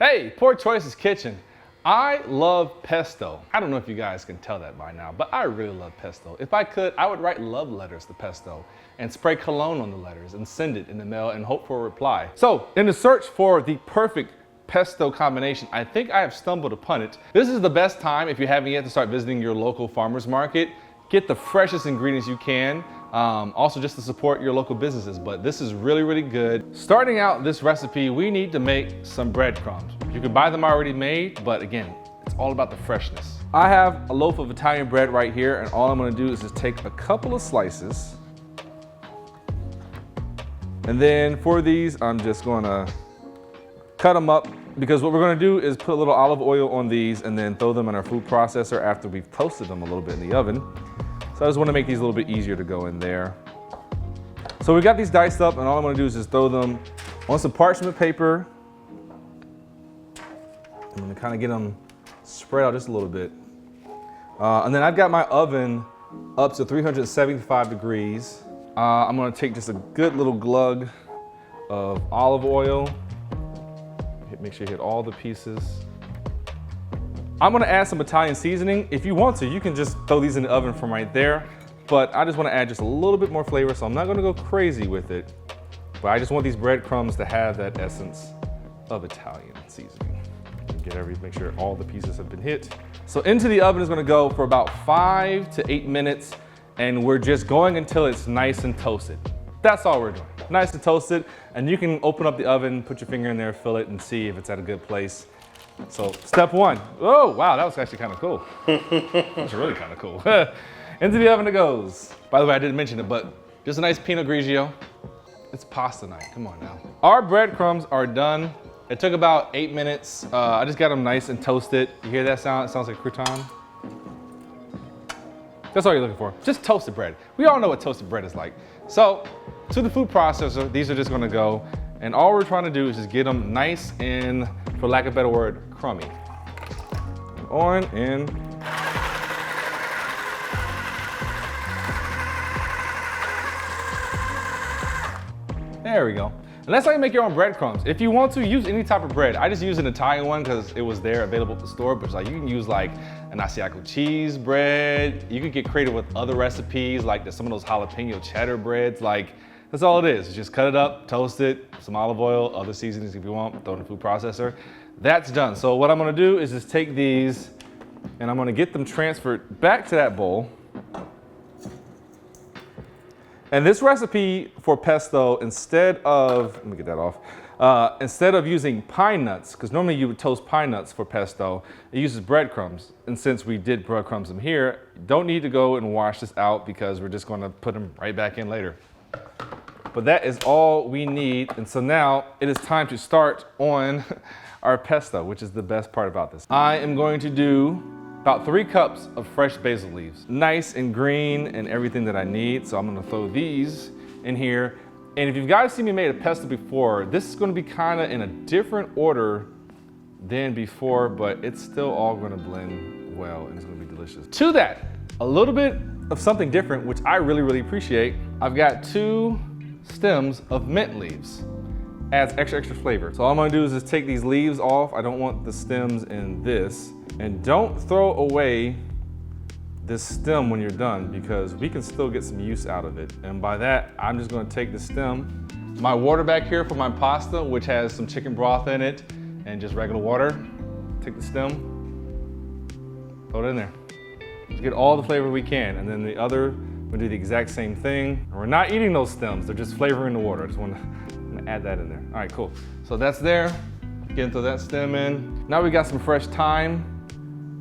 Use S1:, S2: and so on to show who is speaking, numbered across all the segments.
S1: Hey, Poor Choices Kitchen. I love pesto. I don't know if you guys can tell that by now, but I really love pesto. If I could, I would write love letters to pesto and spray cologne on the letters and send it in the mail and hope for a reply. So, in the search for the perfect pesto combination, I think I have stumbled upon it. This is the best time, if you haven't yet, to start visiting your local farmer's market. Get the freshest ingredients you can. Also just to support your local businesses, but this is really, really good. Starting out this recipe, we need to make some breadcrumbs. You can buy them already made, but again, it's all about the freshness. I have a loaf of Italian bread right here, and all I'm gonna do is just take a couple of slices. And then for these, I'm just gonna cut them up, because what we're gonna do is put a little olive oil on these and then throw them in our food processor after we've toasted them a little bit in the oven. So I just want to make these a little bit easier to go in there. So we got these diced up, and all I'm going to do is just throw them on some parchment paper. I'm going to kind of get them spread out just a little bit. And then I've got my oven up to 375 degrees. I'm going to take just a good little glug of olive oil. Make sure you hit all the pieces. I'm gonna add some Italian seasoning. If you want to, you can just throw these in the oven from right there, but I just wanna add just a little bit more flavor, so I'm not gonna go crazy with it, but I just want these breadcrumbs to have that essence of Italian seasoning. Make sure all the pieces have been hit. So into the oven is gonna go for about 5 to 8 minutes, and we're just going until it's nice and toasted. That's all we're doing, nice and toasted, and you can open up the oven, put your finger in there, fill it, and see if it's at a good place. So step one. Oh, wow, that was actually kind of cool. That's really kind of cool. Into the oven it goes. By the way, I didn't mention it, but just a nice Pinot Grigio. It's pasta night, come on now. Our breadcrumbs are done. It took about 8 minutes. I just got them nice and toasted. You hear that sound? It sounds like crouton. That's all you're looking for, just toasted bread. We all know what toasted bread is like. So, to the food processor, these are just gonna go, and all we're trying to do is just get them nice and, for lack of a better word, crummy. On and there we go. And that's how you make your own breadcrumbs. If you want to, use any type of bread. I just use an Italian one because it was there available at the store, but it's like you can use like an Asiago cheese bread. You could get creative with other recipes, like some of those jalapeno cheddar breads. Like, that's all it is. It's just cut it up, toast it, some olive oil, other seasonings if you want, throw it in the food processor. That's done. So what I'm gonna do is just take these and I'm gonna get them transferred back to that bowl. And this recipe for pesto, instead of, let me get that off, instead of using pine nuts, because normally you would toast pine nuts for pesto, it uses breadcrumbs. And since we did breadcrumbs in here, don't need to go and wash this out because we're just gonna put them right back in later. But that is all we need. And so now it is time to start on our pesto, which is the best part about this. I am going to do about 3 cups of fresh basil leaves. Nice and green and everything that I need. So I'm gonna throw these in here. And if you guys seen me made a pesto before, this is gonna be kinda in a different order than before, but it's still all gonna blend well and it's gonna be delicious. To that, a little bit of something different, which I really, really appreciate. I've got 2 stems of mint leaves. Adds extra, extra flavor. So all I'm gonna do is just take these leaves off. I don't want the stems in this. And don't throw away this stem when you're done because we can still get some use out of it. And by that, I'm just gonna take the stem, my water back here for my pasta, which has some chicken broth in it and just regular water. Take the stem, throw it in there. Just get all the flavor we can. And then the other, we'll do the exact same thing. And we're not eating those stems, they're just flavoring the water. I just wanna add that in there. All right, cool. So that's there. Get throw that stem in. Now we got some fresh thyme,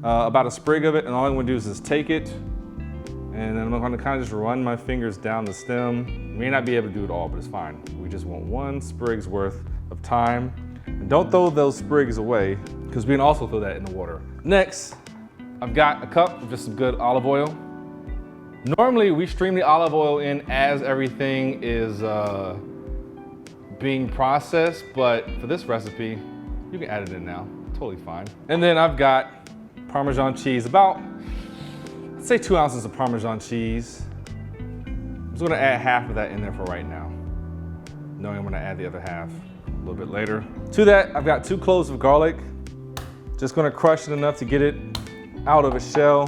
S1: about a sprig of it, and all I'm gonna do is just take it, and then I'm gonna kind of just run my fingers down the stem. You may not be able to do it all, but it's fine. We just want 1 sprig's worth of thyme. And don't throw those sprigs away, because we can also throw that in the water. Next, I've got a cup of just some good olive oil. Normally, we stream the olive oil in as everything is being processed, but for this recipe, you can add it in now, totally fine. And then I've got Parmesan cheese, about, let's say 2 ounces of Parmesan cheese. I'm just gonna add half of that in there for right now, knowing I'm gonna add the other half little bit later. To that, I've got 2 cloves of garlic. Just gonna crush it enough to get it out of its shell.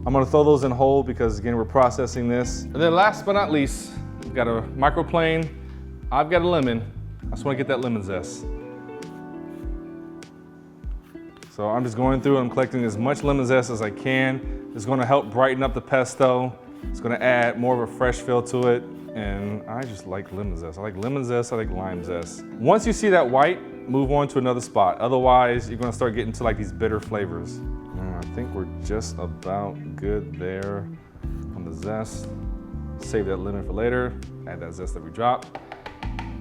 S1: I'm gonna throw those in whole because again, we're processing this. And then last but not least, we've got a microplane. I've got a lemon. I just wanna get that lemon zest. So I'm just going through and I'm collecting as much lemon zest as I can. It's gonna help brighten up the pesto. It's gonna add more of a fresh feel to it. And I just like lemon zest. I like lemon zest, I like lime zest. Once you see that white, move on to another spot. Otherwise, you're gonna start getting to like these bitter flavors. I think we're just about good there on the zest. Save that lemon for later. Add that zest that we dropped.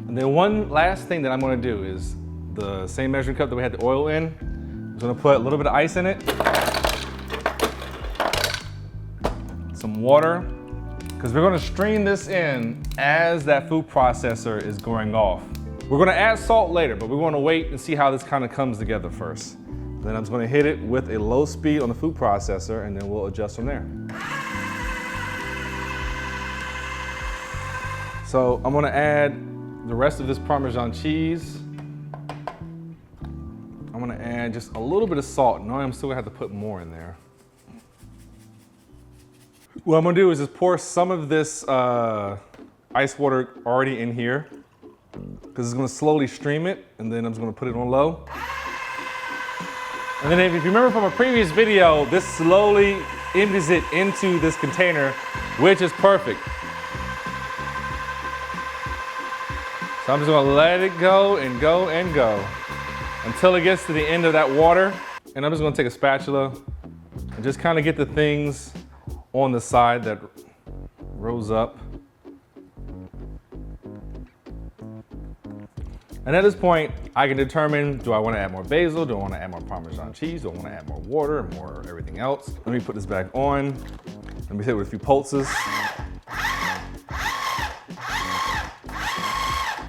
S1: And then one last thing that I'm gonna do is the same measuring cup that we had the oil in. I'm gonna put a little bit of ice in it. Some water. Because we're gonna stream this in as that food processor is going off. We're gonna add salt later, but we're gonna wait and see how this kind of comes together first. Then I'm just gonna hit it with a low speed on the food processor and then we'll adjust from there. So I'm gonna add the rest of this Parmesan cheese. I'm gonna add just a little bit of salt. Knowing I'm still gonna have to put more in there. What I'm gonna do is just pour some of this ice water already in here because it's gonna slowly stream it and then I'm just gonna put it on low. And then if you remember from a previous video, this slowly empties it into this container, which is perfect. So I'm just gonna let it go and go and go until it gets to the end of that water. And I'm just gonna take a spatula and just kind of get the things on the side that rose up. And at this point, I can determine, do I want to add more basil? Do I want to add more Parmesan cheese? Do I want to add more water and more everything else? Let me put this back on. Let me hit it with a few pulses.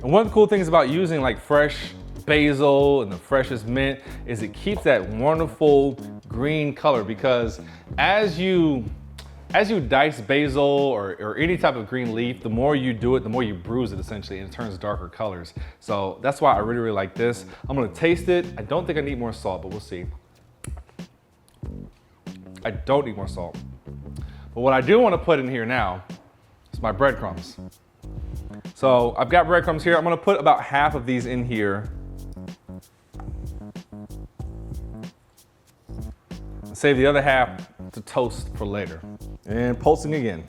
S1: And one of the cool things about using like fresh basil and the freshest mint is it keeps that wonderful green color because as you dice basil or any type of green leaf, the more you do it, the more you bruise it essentially, and it turns darker colors. So that's why I really, really like this. I'm gonna taste it. I don't think I need more salt, but we'll see. I don't need more salt. But what I do wanna put in here now is my breadcrumbs. So I've got breadcrumbs here. I'm gonna put about half of these in here. Save the other half to toast for later. And pulsing again.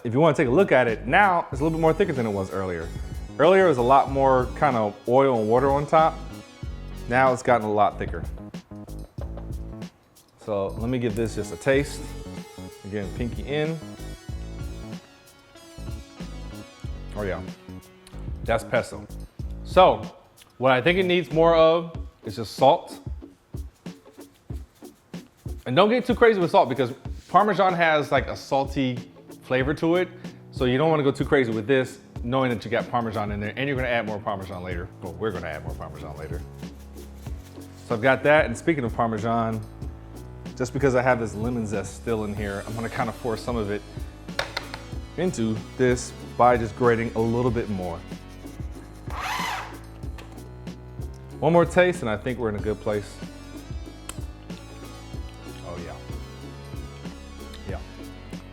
S1: If you want to take a look at it, now it's a little bit more thicker than it was earlier. Earlier it was a lot more kind of oil and water on top. Now it's gotten a lot thicker. So let me give this just a taste. Again, pinky in. Oh yeah, that's pesto. So what I think it needs more of is just salt. And don't get too crazy with salt because Parmesan has like a salty flavor to it. So you don't want to go too crazy with this, knowing that you got Parmesan in there and you're going to add more Parmesan later. Well, we're going to add more Parmesan later. So I've got that. And speaking of Parmesan, just because I have this lemon zest still in here, I'm going to kind of pour some of it into this by just grating a little bit more. One more taste and I think we're in a good place. Oh yeah. Yeah,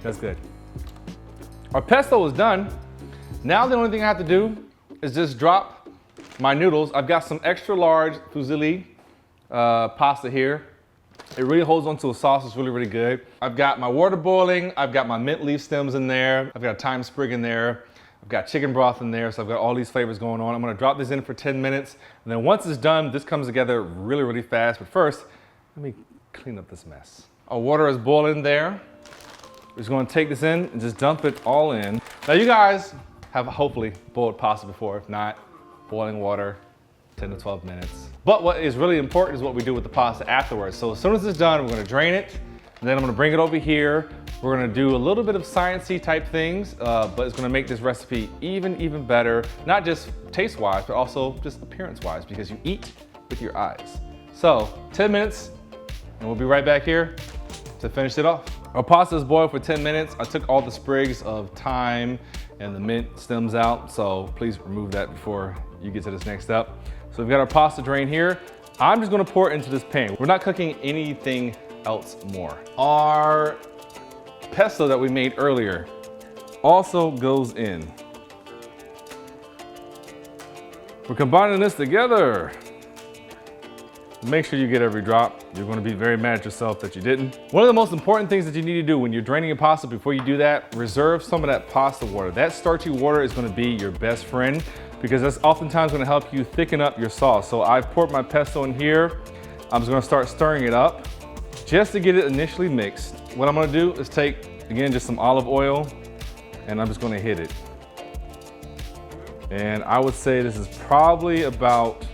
S1: that's good. Our pesto is done. Now the only thing I have to do is just drop my noodles. I've got some extra large fusilli pasta here. It really holds onto a sauce, it's really, really good. I've got my water boiling. I've got my mint leaf stems in there. I've got a thyme sprig in there. I've got chicken broth in there, so I've got all these flavors going on. I'm gonna drop this in for 10 minutes, and then once it's done, this comes together really, really fast. But first, let me clean up this mess. Our water is boiling there. We're just gonna take this in and just dump it all in. Now you guys have hopefully boiled pasta before. If not, boiling water, 10 to 12 minutes. But what is really important is what we do with the pasta afterwards. So as soon as it's done, we're gonna drain it, and then I'm gonna bring it over here. We're gonna do a little bit of sciencey type things, but it's gonna make this recipe even better, not just taste-wise, but also just appearance-wise, because you eat with your eyes. So 10 minutes, and we'll be right back here to finish it off. Our pasta is boiled for 10 minutes. I took all the sprigs of thyme and the mint stems out. So please remove that before you get to this next step. So we've got our pasta drain here. I'm just gonna pour it into this pan. We're not cooking anything else more. Our pesto that we made earlier also goes in. We're combining this together. Make sure you get every drop. You're gonna be very mad at yourself that you didn't. One of the most important things that you need to do when you're draining your pasta, before you do that, reserve some of that pasta water. That starchy water is gonna be your best friend because that's oftentimes gonna help you thicken up your sauce. So I've poured my pesto in here. I'm just gonna start stirring it up just to get it initially mixed. What I'm gonna do is take, again, just some olive oil, and I'm just gonna hit it. And I would say this is probably about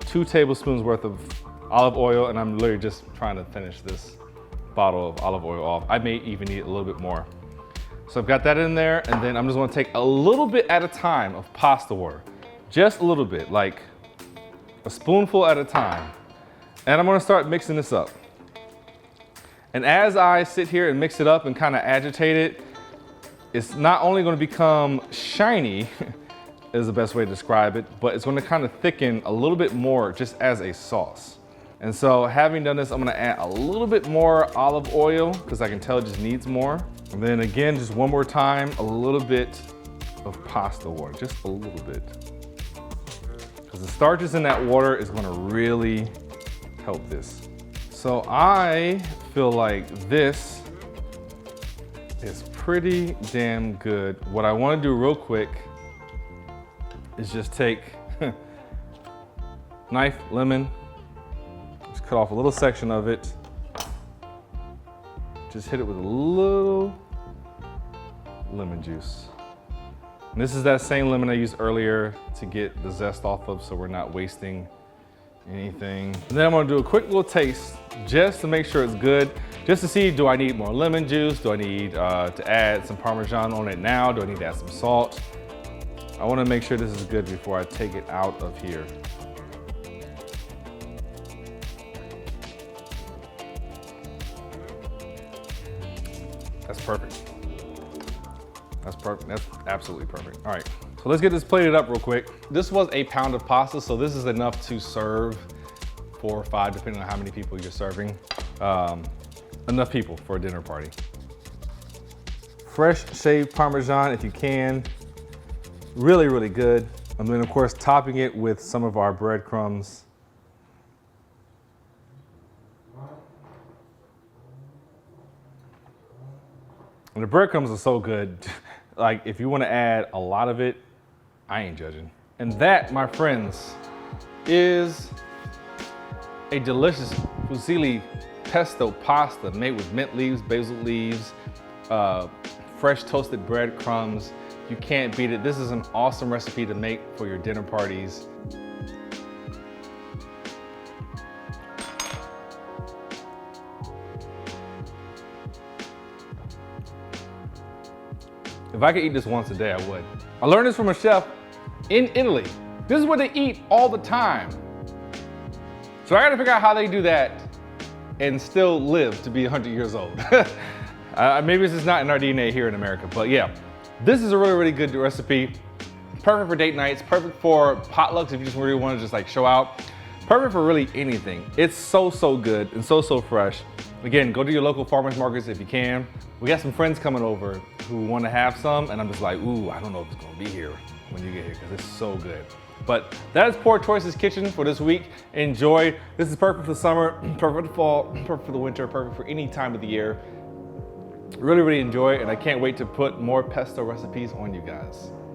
S1: 2 tablespoons worth of olive oil, and I'm literally just trying to finish this bottle of olive oil off. I may even need a little bit more. So I've got that in there, and then I'm just gonna take a little bit at a time of pasta water. Just a little bit, like a spoonful at a time. And I'm gonna start mixing this up. And as I sit here and mix it up and kind of agitate it, it's not only gonna become shiny, is the best way to describe it, but it's gonna kind of thicken a little bit more just as a sauce. And so having done this, I'm gonna add a little bit more olive oil because I can tell it just needs more. And then again, just one more time, a little bit of pasta water, just a little bit. Because the starches in that water is gonna really help this. So I feel like this is pretty damn good. What I wanna do real quick is just take knife, lemon, just cut off a little section of it. Just hit it with a little lemon juice. And this is that same lemon I used earlier to get the zest off of, so we're not wasting anything. And then I'm gonna do a quick little taste just to make sure it's good, just to see, do I need more lemon juice? Do I need to add some Parmesan on it now? Do I need to add some salt? I wanna make sure this is good before I take it out of here. That's perfect. That's perfect, that's absolutely perfect. All right, so let's get this plated up real quick. This was a pound of pasta, so this is enough to serve 4 or 5, depending on how many people you're serving. Enough people for a dinner party. Fresh shaved Parmesan if you can. Really, really good. And then of course, topping it with some of our breadcrumbs. And the breadcrumbs are so good. Like if you want to add a lot of it, I ain't judging. And that, my friends, is a delicious fusilli pesto pasta made with mint leaves, basil leaves, fresh toasted breadcrumbs. You can't beat it. This is an awesome recipe to make for your dinner parties. If I could eat this once a day, I would. I learned this from a chef in Italy. This is what they eat all the time. So I gotta figure out how they do that and still live to be 100 years old. Maybe this is not in our DNA here in America, but yeah. This is a really, really good recipe. Perfect for date nights, perfect for potlucks if you just really want to just like show out. Perfect for really anything. It's so, so good and so, so fresh. Again, go to your local farmers markets if you can. We got some friends coming over who want to have some, and I'm just like, ooh, I don't know if it's gonna be here when you get here because it's so good. But that is Poor Choices Kitchen for this week. Enjoy. This is perfect for summer, perfect for fall, perfect for the winter, perfect for any time of the year. Really, really enjoy it, and I can't wait to put more pesto recipes on you guys.